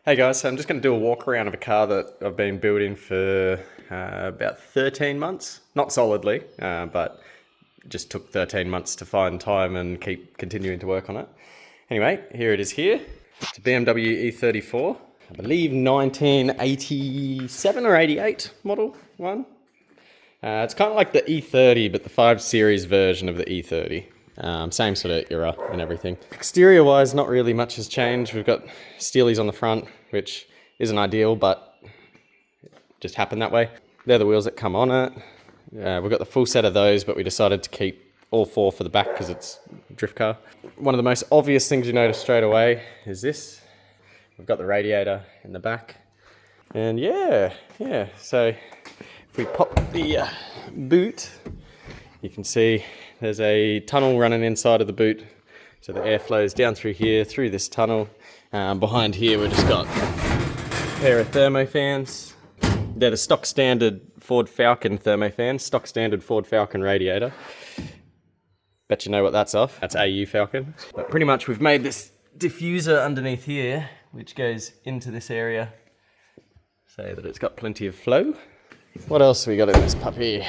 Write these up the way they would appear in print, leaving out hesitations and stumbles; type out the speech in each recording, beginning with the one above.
Hey guys, so I'm just going to do a walk around of a car that I've been building for about 13 months. Not solidly, but just took 13 months to find time and keep continuing to work on it. Anyway, here it is here. It's a BMW E34. I believe 1987 or 88 model one. It's kind of like the E30, but the 5 Series version of the E30. Same sort of era and everything. Exterior wise, not really much has changed. We've got steelies on the front, which isn't ideal, but it just happened that way. They're the wheels that come on it. We've got the full set of those, but we decided to keep all 4 for the back because it's a drift car. One of the most obvious things you notice straight away is this. We've got the radiator in the back. And yeah, so if we pop the boot, you can see there's a tunnel running inside of the boot. So the air flows down through here, through this tunnel. Behind here, we've just got a pair of thermo fans. They're the stock standard Ford Falcon thermo fans, stock standard Ford Falcon radiator. Bet you know what that's off. That's AU Falcon. But pretty much we've made this diffuser underneath here, which goes into this area, so that it's got plenty of flow. What else have we got in this puppy?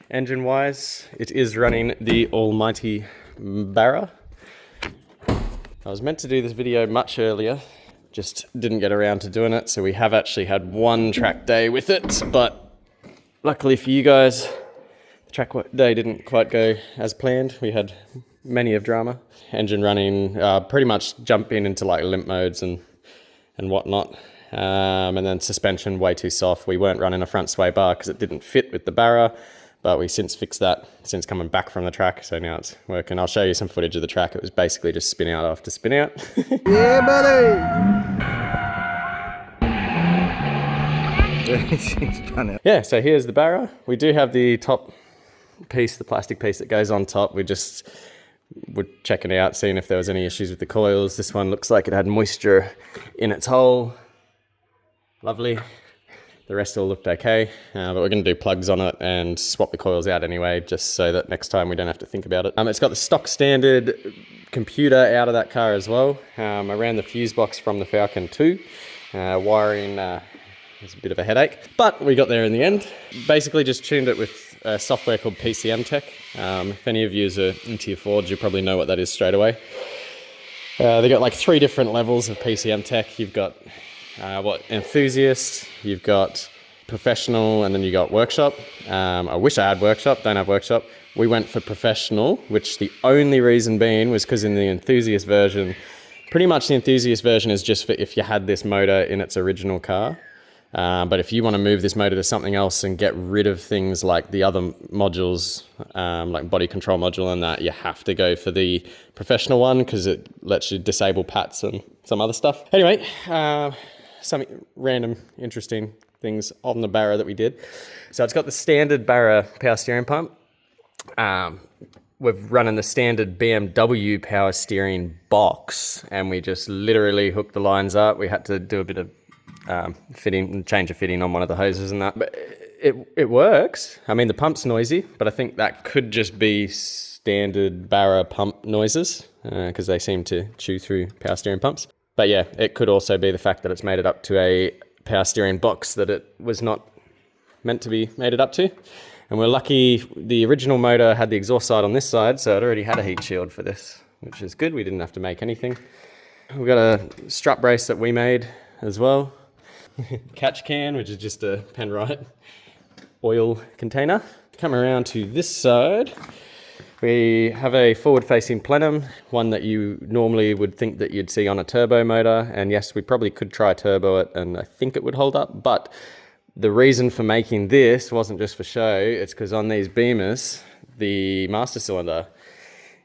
Engine wise, it is running the almighty Barra. I was meant to do this video much earlier, just didn't get around to doing it, so we have actually had one track day with it, but luckily for you guys, the track day didn't quite go as planned. We had many of drama. Engine running, pretty much jumping into like limp modes and whatnot. And then suspension way too soft. We weren't running a front sway bar because it didn't fit with the Barra, but we since fixed that since coming back from the track, so now it's working. I'll show you some footage of the track. It was basically just spin out after spin out. Yeah, buddy! Yeah, so here's the Barra. We do have the top piece, the plastic piece that goes on top. We're checking it out, seeing if there was any issues with the coils. This one looks like it had moisture in its hole. Lovely. The rest all looked okay, but we're going to do plugs on it and swap the coils out anyway, just so that next time we don't have to think about it. It's got the stock standard computer out of that car as well. I ran the fuse box from the Falcon 2. Wiring was a bit of a headache, but we got there in the end. Basically just tuned it with software called PCM Tech. If any of you are into your Fords, you probably know what that is straight away. They got like 3 different levels of PCM Tech. You've got enthusiast, you've got professional, and then you got workshop. I wish I had workshop, don't have workshop. We went for professional, which the only reason being was because in the enthusiast version, pretty much the enthusiast version is just for if you had this motor in its original car. But if you want to move this motor to something else and get rid of things like the other modules, like body control module and that, you have to go for the professional one because it lets you disable PATs and some other stuff. Anyway, some random interesting things on the Barra that we did. So it's got the standard Barra power steering pump. We're running the standard BMW power steering box, and we just literally hooked the lines up. We had to do a bit of change of fitting on one of the hoses and that, but it works. I mean, the pump's noisy, but I think that could just be standard Barra pump noises because they seem to chew through power steering pumps. But yeah, it could also be the fact that it's made it up to a power steering box that it was not meant to be made it up to. And we're lucky the original motor had the exhaust side on this side, so it already had a heat shield for this, which is good. We didn't have to make anything. We've got a strap brace that we made as well. Catch can, which is just a Penrite oil container. Come around to this side. We have a forward-facing plenum, one that you normally would think that you'd see on a turbo motor. And yes, we probably could try turbo it, and I think it would hold up. But the reason for making this wasn't just for show. It's because on these Beamers, the master cylinder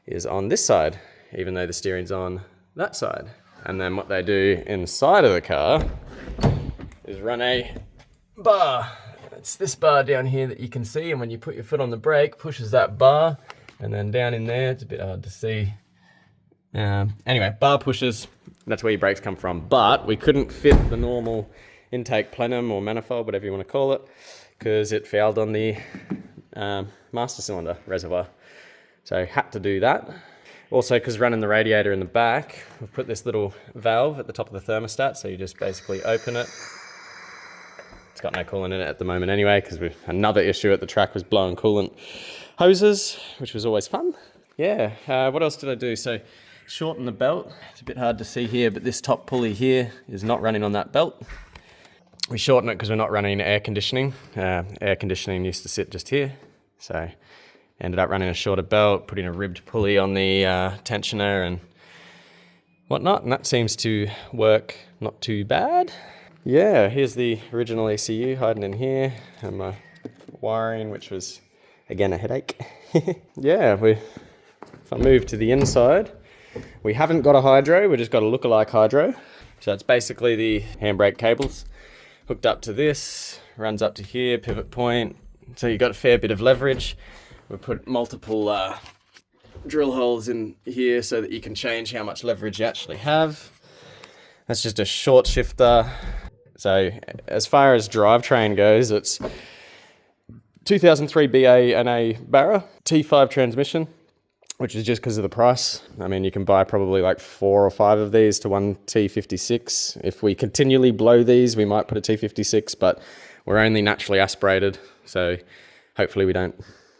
is on this side, even though the steering's on that side. And then what they do inside of the car is run a bar. It's this bar down here that you can see, and when you put your foot on the brake, pushes that bar. And then down in there, it's a bit hard to see. Anyway, bar pushes, that's where your brakes come from. But we couldn't fit the normal intake plenum or manifold, whatever you want to call it, because it failed on the master cylinder reservoir. So had to do that. Also, because running the radiator in the back, we've put this little valve at the top of the thermostat, so you just basically open it. It's got no coolant in it at the moment anyway, because another issue at the track was blowing coolant hoses, which was always fun. Yeah, what else did I do? So, shorten the belt. It's a bit hard to see here, but this top pulley here is not running on that belt. We shorten it because we're not running air conditioning. Air conditioning used to sit just here, so ended up running a shorter belt, putting a ribbed pulley on the tensioner and whatnot, and that seems to work not too bad. Yeah, here's the original ECU hiding in here, and my wiring, which was, again, a headache. Yeah, if I move to the inside, we haven't got a hydro, we just got a lookalike hydro. So it's basically the handbrake cables hooked up to this, runs up to here, pivot point. So you've got a fair bit of leverage. We put multiple drill holes in here so that you can change how much leverage you actually have. That's just a short shifter. So as far as drivetrain goes, it's 2003 BA&A Barra, T5 transmission, which is just because of the price. I mean, you can buy probably like 4 or 5 of these to one T56. If we continually blow these, we might put a T56, but we're only naturally aspirated. So hopefully we don't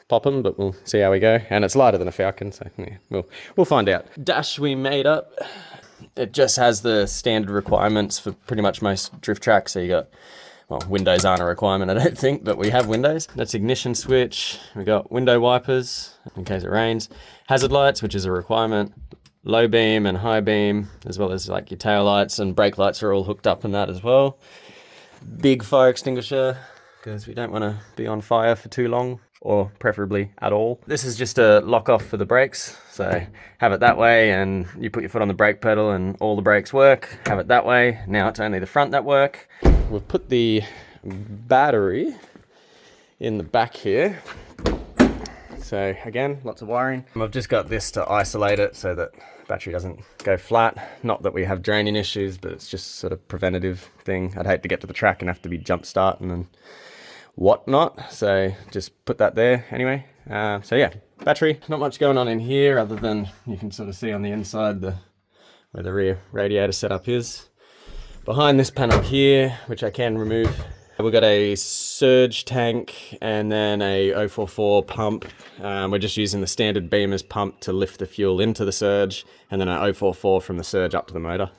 pop them, but we'll see how we go. And it's lighter than a Falcon, so yeah, we'll find out. Dash we made up. It just has the standard requirements for pretty much most drift tracks. So you got, well, windows aren't a requirement, I don't think, but we have windows. That's ignition switch. We got window wipers in case it rains. Hazard lights, which is a requirement. Low beam and high beam, as well as like your tail lights and brake lights are all hooked up in that as well. Big fire extinguisher, because we don't want to be on fire for too long, or preferably at all. This is just a lock off for the brakes. So have it that way and you put your foot on the brake pedal and all the brakes work. Have it that way. Now it's only the front that work. We've put the battery in the back here. So again, lots of wiring. I've just got this to isolate it so that the battery doesn't go flat. Not that we have draining issues, but it's just sort of preventative thing. I'd hate to get to the track and have to be jump starting and whatnot, so just put that there anyway. So yeah, battery, not much going on in here other than you can sort of see on the inside where the rear radiator setup is. Behind this panel here, which I can remove, we've got a surge tank and then a 044 pump. We're just using the standard Beamer's pump to lift the fuel into the surge, and then an 044 from the surge up to the motor.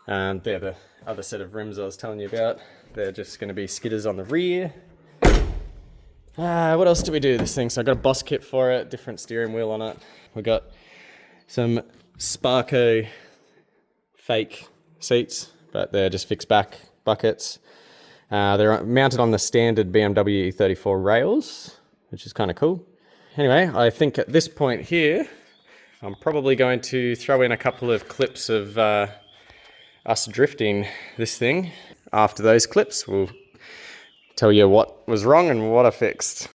They're the other set of rims I was telling you about. They're just going to be skidders on the rear. What else do we do with this thing? So I got a Boss kit for it, different steering wheel on it. We got some Sparco fake seats, but they're just fixed back buckets. They're mounted on the standard BMW E34 rails, which is kind of cool. Anyway, I think at this point here, I'm probably going to throw in a couple of clips of us drifting this thing. After those clips, we'll tell you what was wrong and what I fixed.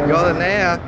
Got it now.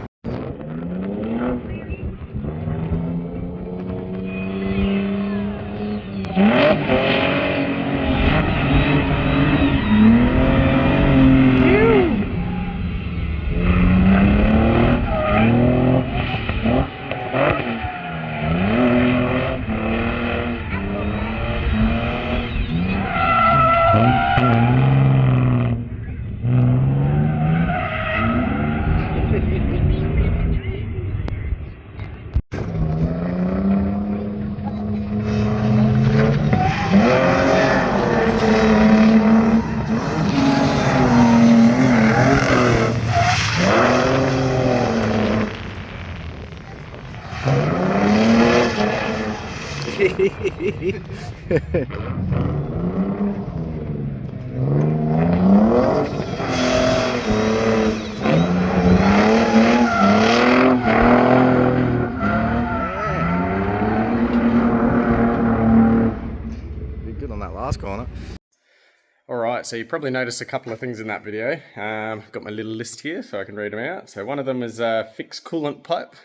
so you probably noticed a couple of things in that video. Got my little list here so I can read them out. So one of them is fix coolant pipe.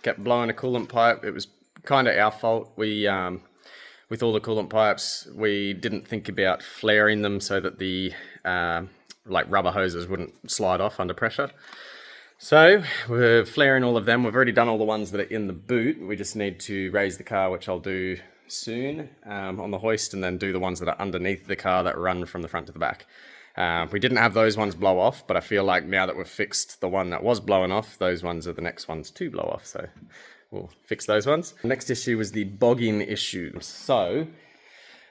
Kept blowing a coolant pipe. It was kind of our fault. We, with all the coolant pipes, we didn't think about flaring them so that the like rubber hoses wouldn't slide off under pressure. So we're flaring all of them. We've already done all the ones that are in the boot. We just need to raise the car, which I'll do soon on the hoist, and then do the ones that are underneath the car that run from the front to the back. We didn't have those ones blow off, but I feel like now that we've fixed the one that was blowing off, those ones are the next ones to blow off, so we'll fix those ones. The next issue was the bogging issue. So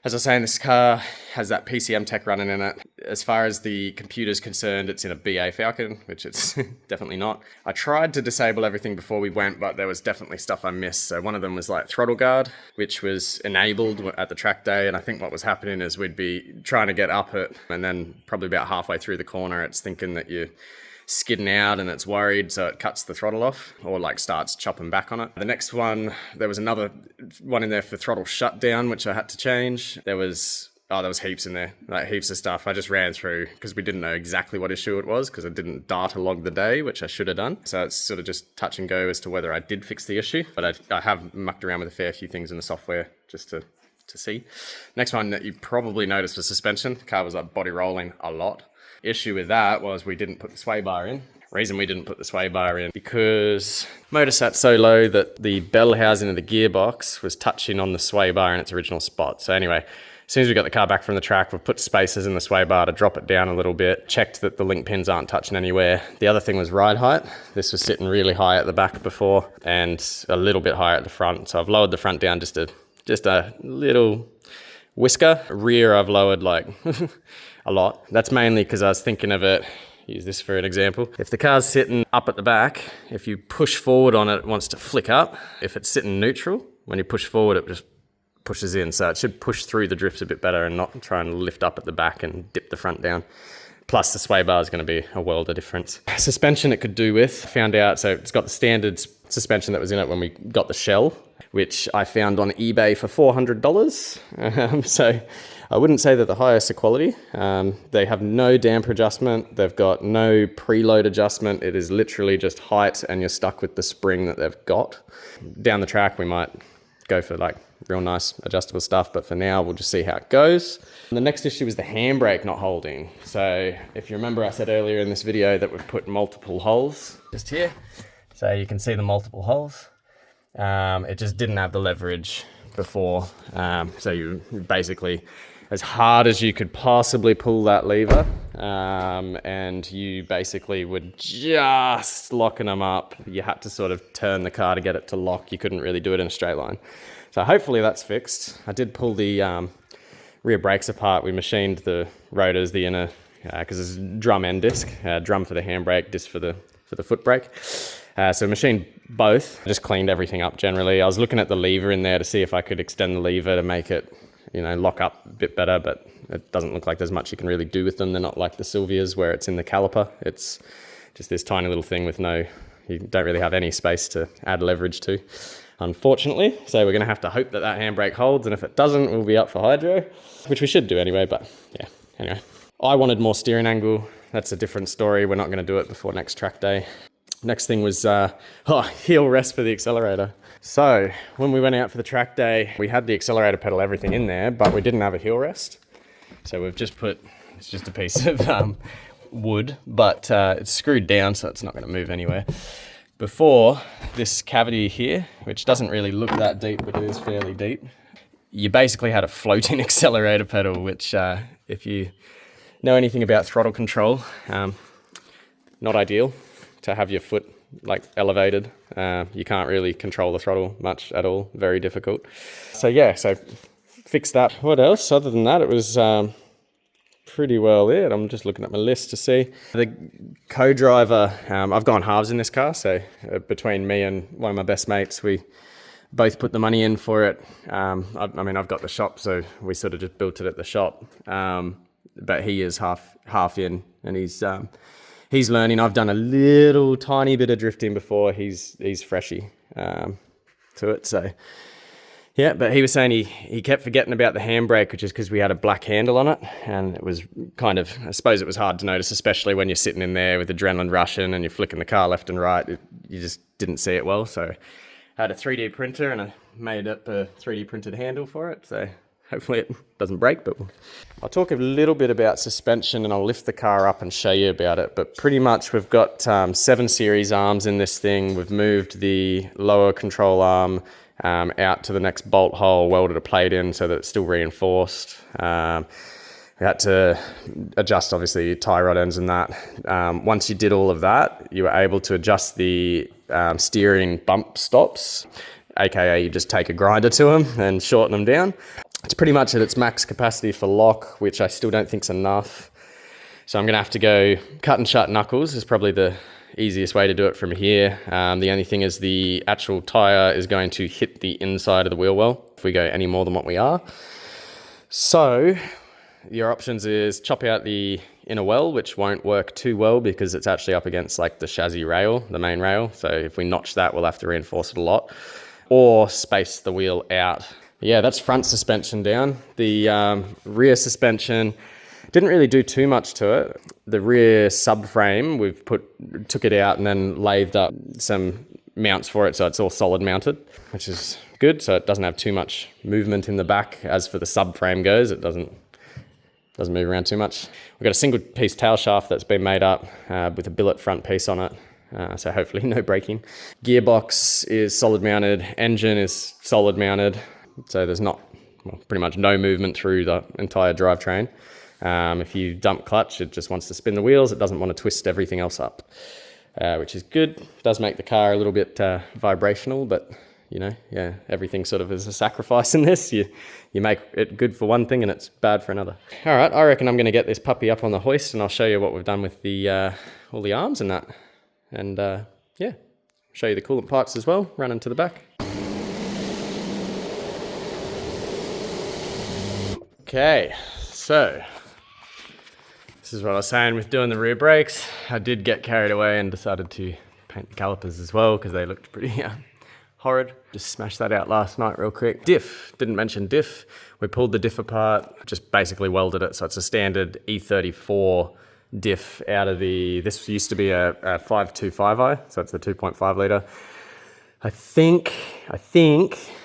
as I was saying, this car has that PCM tech running in it. As far as the computer's concerned, it's in a BA Falcon, which it's definitely not. I tried to disable everything before we went, but there was definitely stuff I missed. So one of them was like throttle guard, which was enabled at the track day. And I think what was happening is we'd be trying to get up it, and then probably about halfway through the corner, it's thinking that you're skidding out and it's worried, so it cuts the throttle off or like starts chopping back on it. The next one, there was another one in there for throttle shutdown, which I had to change. There was heaps in there, like heaps of stuff. I just ran through because we didn't know exactly what issue it was because I didn't data log the day, which I should have done. So it's sort of just touch and go as to whether I did fix the issue, but I have mucked around with a fair few things in the software just to see. Next one that you probably noticed was suspension. The car was like body rolling a lot. Issue with that was we didn't put the sway bar in. Reason we didn't put the sway bar in because motor sat so low that the bell housing of the gearbox was touching on the sway bar in its original spot. So anyway, as soon as we got the car back from the track, we've put spacers in the sway bar to drop it down a little bit, checked that the link pins aren't touching anywhere. The other thing was ride height. This was sitting really high at the back before and a little bit higher at the front. So I've lowered the front down just a little whisker. Rear I've lowered like a lot. That's mainly because I was thinking of it, use this for an example. If the car's sitting up at the back, if you push forward on it, it wants to flick up. If it's sitting neutral, when you push forward, it just pushes in. So it should push through the drifts a bit better and not try and lift up at the back and dip the front down. Plus the sway bar is going to be a world of difference. Suspension it could do with, found out, so it's got the standard suspension that was in it when we got the shell, which I found on eBay for $400. So I wouldn't say they're the highest quality. They have no damper adjustment. They've got no preload adjustment. It is literally just height and you're stuck with the spring that they've got. Down the track, we might go for like real nice adjustable stuff, but for now, we'll just see how it goes. And the next issue is the handbrake not holding. So if you remember, I said earlier in this video that we've put multiple holes just here. So you can see the multiple holes. It just didn't have the leverage before. So you basically, as hard as you could possibly pull that lever, and you basically were just locking them up. You had to sort of turn the car to get it to lock. You couldn't really do it in a straight line. So hopefully that's fixed. I did pull the rear brakes apart. We machined the rotors, the inner, because it's drum and disc, drum for the handbrake, disc for the foot brake. So machined both. I just cleaned everything up generally. I was looking at the lever in there to see if I could extend the lever to make it, lock up a bit better, but it doesn't look like there's much you can really do with them. They're not like the Silvias where it's in the caliper. It's just this tiny little thing with you don't really have any space to add leverage to, unfortunately. So we're gonna have to hope that handbrake holds, and if it doesn't, we'll be up for hydro, which we should do anyway, but yeah, anyway. I wanted more steering angle. That's a different story. We're not gonna do it before next track day. Next thing was heel rest for the accelerator. So when we went out for the track day, we had the accelerator pedal, everything in there, but we didn't have a heel rest. So we've just it's just a piece of wood, but it's screwed down, so it's not gonna move anywhere. Before, this cavity here, which doesn't really look that deep, but it is fairly deep, you basically had a floating accelerator pedal, which if you know anything about throttle control, not ideal to have your foot like elevated. You can't really control the throttle much at all, very difficult. So yeah, so fixed that. What else? Other than that, it was pretty well it. I'm just looking at my list to see. The co-driver, I've gone halves in this car, so between me and one of my best mates, we both put the money in for it. I've got the shop, so we sort of just built it at the shop. But he is half in, and he's learning. I've done a little tiny bit of drifting before. He's freshy to it, so Yeah, but he was saying he kept forgetting about the handbrake, which is because we had a black handle on it, and it was kind of, I suppose it was hard to notice, especially when you're sitting in there with adrenaline rushing and you're flicking the car left and right. You just didn't see it well, so I had a 3D printer and I made up a 3D printed handle for it, so hopefully it doesn't break. But I'll talk a little bit about suspension and I'll lift the car up and show you about it. But pretty much we've got 7 series arms in this thing. We've moved the lower control arm out to the next bolt hole, welded a plate in so that it's still reinforced. We had to adjust obviously your tie rod ends and that. Once you did all of that, you were able to adjust the steering bump stops, aka you just take a grinder to them and shorten them down. It's pretty much at its max capacity for lock, which I still don't think is enough. So I'm gonna have to go cut and shut knuckles is probably the easiest way to do it from here. The only thing is the actual tire is going to hit the inside of the wheel well if we go any more than what we are. So your options is chop out the inner well, which won't work too well because it's actually up against like the chassis rail, the main rail. So if we notch that, we'll have to reinforce it a lot, or space the wheel out. Yeah, that's front suspension down. The rear suspension didn't really do too much to it. The rear subframe, took it out and then lathed up some mounts for it, so it's all solid mounted, which is good. So it doesn't have too much movement in the back. As for the subframe goes, it doesn't move around too much. We've got a single piece tail shaft that's been made up with a billet front piece on it. So hopefully no braking. Gearbox is solid mounted. Engine is solid mounted. So there's pretty much no movement through the entire drivetrain. If you dump clutch, it just wants to spin the wheels. It doesn't want to twist everything else up, which is good. It does make the car a little bit vibrational, but yeah, everything sort of is a sacrifice in this. You make it good for one thing and it's bad for another. All right, I reckon I'm going to get this puppy up on the hoist and I'll show you what we've done with the all the arms and that. And yeah, show you the coolant pipes as well, running to the back. Okay, so this is what I was saying with doing the rear brakes. I did get carried away and decided to paint the calipers as well because they looked pretty horrid. Just smashed that out last night real quick. Diff, didn't mention diff. We pulled the diff apart, just basically welded it. So it's a standard E34 diff out of this used to be a 525i, so it's the 2.5 litre. I think,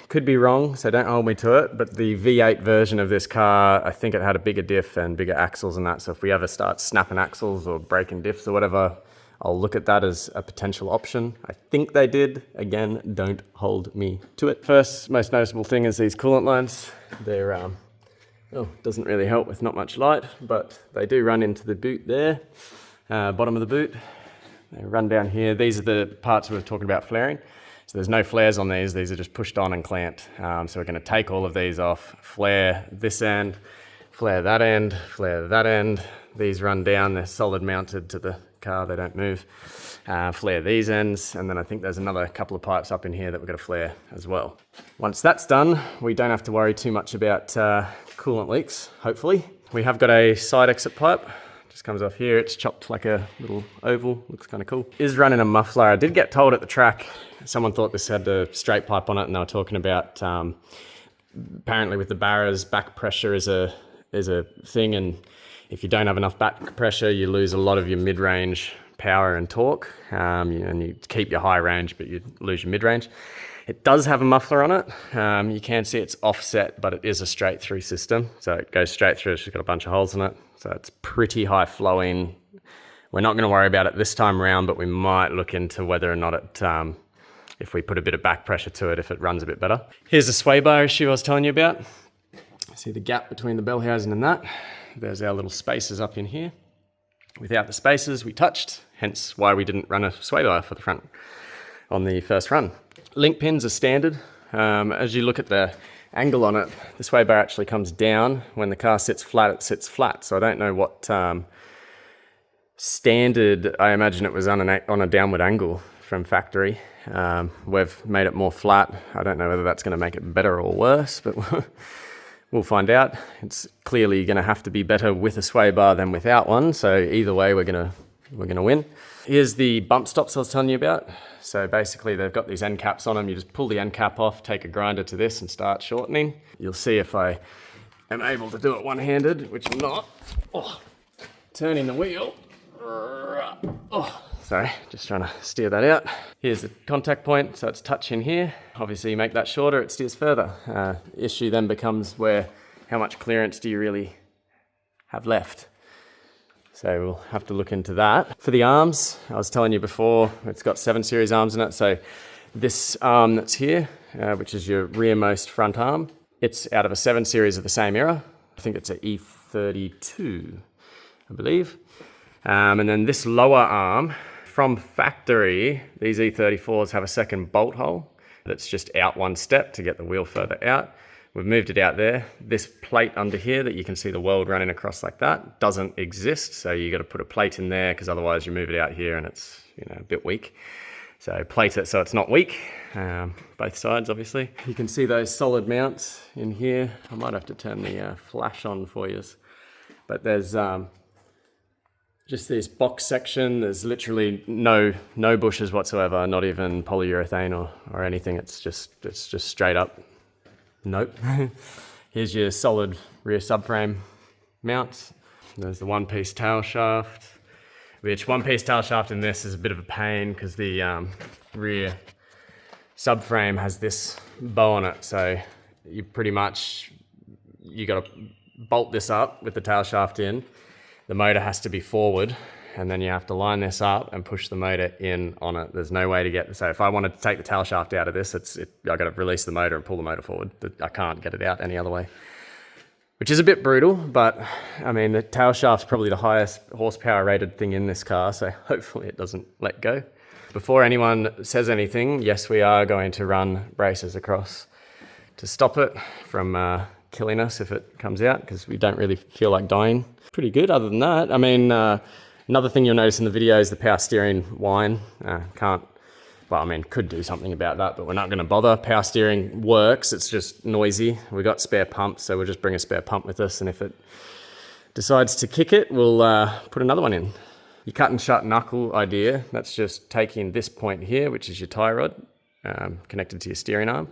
could be wrong, so don't hold me to it, but the V8 version of this car, I think it had a bigger diff and bigger axles and that, so if we ever start snapping axles or breaking diffs or whatever, I'll look at that as a potential option. I think they did. Again, don't hold me to it. First, most noticeable thing is these coolant lines. They're, doesn't really help with not much light, but they do run into the boot there, bottom of the boot. They run down here. These are the parts we were talking about flaring. So there's no flares on these are just pushed on and clamped. So we're gonna take all of these off, flare this end, flare that end, flare that end. These run down, they're solid mounted to the car, they don't move. Flare these ends, and then I think there's another couple of pipes up in here that we're gonna flare as well. Once that's done, we don't have to worry too much about coolant leaks, hopefully. We have got a side exit pipe. Just comes off here, it's chopped like a little oval, looks kind of cool. Is running a muffler. I did get told at the track, someone thought this had a straight pipe on it, and they were talking about apparently with the Barra's back pressure is a thing, and if you don't have enough back pressure, you lose a lot of your mid-range power and torque, and you keep your high range, but you lose your mid-range. It does have a muffler on it. You can see it's offset, but it is a straight through system. So it goes straight through, it's just got a bunch of holes in it. So it's pretty high flowing. We're not gonna worry about it this time around, but we might look into whether or not it, if we put a bit of back pressure to it, if it runs a bit better. Here's the sway bar issue I was telling you about. See the gap between the bell housing and that? There's our little spacers up in here. Without the spacers, we touched, hence why we didn't run a sway bar for the front on the first run. Link pins are standard. As you look at the angle on it, the sway bar actually comes down. When the car sits flat, it sits flat. So I don't know what standard, I imagine it was on a downward angle from factory. We've made it more flat. I don't know whether that's gonna make it better or worse, but we'll find out. It's clearly gonna have to be better with a sway bar than without one. So either way, we're gonna we're gonna win. Here's the bump stops I was telling you about. So basically they've got these end caps on them. You just pull the end cap off, take a grinder to this and start shortening. You'll see if I am able to do it one-handed, which I'm not. Oh, turning the wheel. Oh, sorry, just trying to steer that out. Here's the contact point, so it's touching here. Obviously you make that shorter, it steers further. Issue then becomes how much clearance do you really have left? So we'll have to look into that. For the arms, I was telling you before, it's got 7 series arms in it. So this arm that's here, which is your rearmost front arm, it's out of a 7 series of the same era. I think it's an E32, I believe. And then this lower arm, from factory, these E34s have a second bolt hole that's just out one step to get the wheel further out. We've moved it out there. This plate under here that you can see the weld running across like that doesn't exist. So you got to put a plate in there because otherwise you move it out here and it's a bit weak. So plate it so it's not weak, both sides obviously. You can see those solid mounts in here. I might have to turn the flash on for you. But there's just this box section. There's literally no bushes whatsoever, not even polyurethane or anything. It's just straight up. Nope. Here's your solid rear subframe mounts. There's the one-piece tail shaft, which one-piece tail shaft in this is a bit of a pain because the rear subframe has this bow on it. So you got to bolt this up with the tail shaft in. The motor has to be forward, and then you have to line this up and push the motor in on it. There's no way to get, so if I wanted to take the tail shaft out of this, I got to release the motor and pull the motor forward. I can't get it out any other way, which is a bit brutal, but I mean, the tail shaft's probably the highest horsepower rated thing in this car, so hopefully it doesn't let go. Before anyone says anything, yes, we are going to run braces across to stop it from killing us if it comes out, because we don't really feel like dying. Pretty good other than that. I mean, another thing you'll notice in the video is the power steering whine. Could do something about that, but we're not going to bother. Power steering works, it's just noisy. We've got spare pumps, so we'll just bring a spare pump with us, and if it decides to kick it, we'll put another one in. Your cut and shut knuckle idea, that's just taking this point here, which is your tie rod, connected to your steering arm.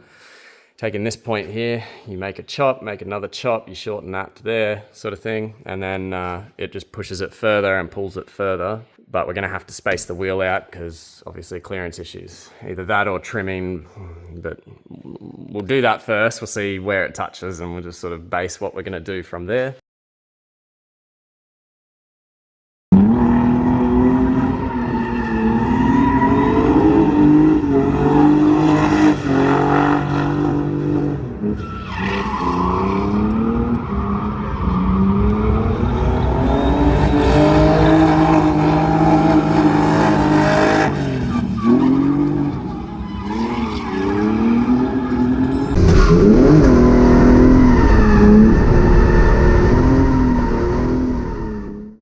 Taking this point here, you make a chop, make another chop, you shorten that to there, sort of thing, and then it just pushes it further and pulls it further. But we're going to have to space the wheel out because obviously clearance issues. Either that or trimming, but we'll do that first. We'll see where it touches and we'll just sort of base what we're going to do from there.